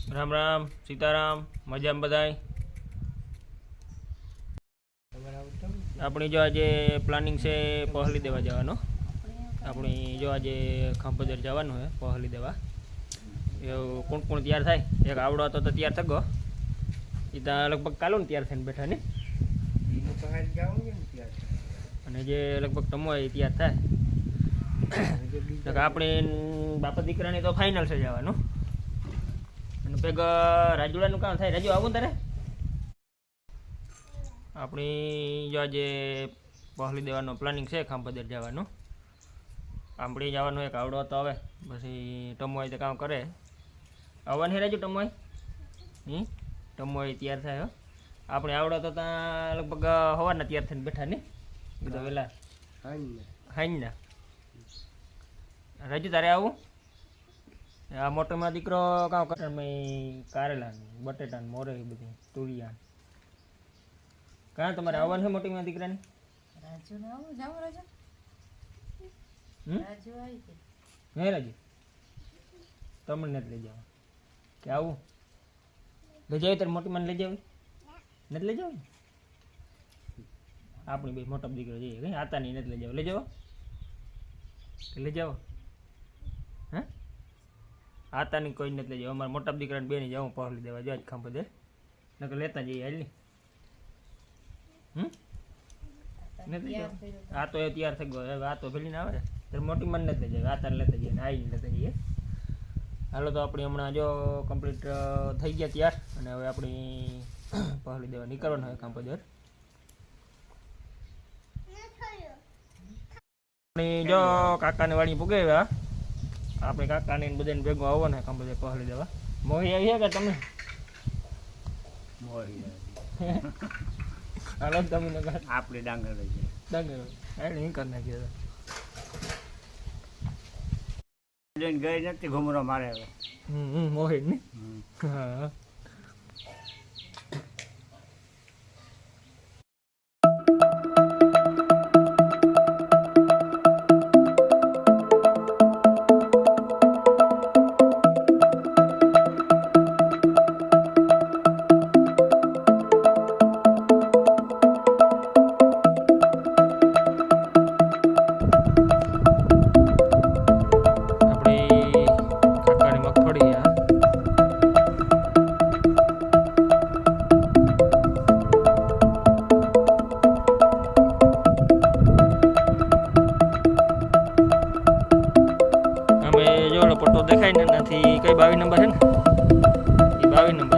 રામ રામ સીતારામ મજામાં બધાય આપણી જો આજે પ્લાનિંગ છે પહોળી દેવા જવાનો આપણી જો આજે ખાંભદર જવાનું છે પહોળી દેવા એવું કોણ કોણ તૈયાર થાય એક આવડો હતો તો તૈયાર થગો એ ત્યાં લગભગ કાલો ને તૈયાર થઈને બેઠા ને અને જે લગભગ તમો એ તૈયાર થાય આપણે બાપા દીકરાની તો ફાઇનલ છે જવાનું અને પેગ રાજુડાનું કામ થાય રાજુ આવું તારે આપણી જો આજે પહોળી દેવાનો પ્લાનિંગ છે ખાંભદર જવાનું આંબળી જવાનું એક આવડો હતો હવે પછી ટમોય તો કામ કરે આવવાનું હે રાજુ ટમોય ટમોય તૈયાર થાય હો આપણે આવડો તો ત્યાં લગભગ સવારના તૈયાર થઈને બેઠા ને કીધું વહેલા હાઈના રાજુ તારે આવું આ મોટોમાં દીકરો કામ કરે કારેલા બટેટા મોરે બધી તુરિયા કાં તમારે આવવાનું છે મોટીમાં દીકરાને હે રાજુ તમને નથી લઈ જવા કે આવું લઈ જાવ તારે મોટીમાં લઈ જાવ નથી લઈ જાવ આપણી બે મોટા દીકરો જઈએ કઈ આતા નહીં નથી લઈ જાવ લઈ જાવ લઈ જાવ હે આતાની કોઈ નથી લઈ જાવ અમારા મોટા દીકરાને બે ની જાઉં પહોળી દેવા જાય ખાંભદે નકર લેતા જઈએ હાલી આ તો એ તૈયાર થઈ ગયો હવે આ તો ભેલીને આવે ત્યારે મોટી મન નથી લઈ જાય આ તારે લેતા જઈએ ને આવી લેતા જઈએ હાલો તો આપણે હમણાં જો કમ્પ્લીટ થઈ ગયા તૈયાર અને હવે આપણી પહોળી દેવા નીકળવાનું હોય ખાંભદર જો કાકાની વાડી પુગાવ્યા આપણે કાકાને બધાને ભેગું આવવાનું ખાંભદર પહોળી દેવા મોહી આવી કે તમે હાલો તમે આપણે ડાંગર લઈ જાય ડાંગર નહીં કરી નાખીએ ગઈ નથી ઘુમરો મારે હવે મોહી ને હા પટ્ટો દેખાય ને નથી કઈ 22 નંબર છે ને એ 22 નંબર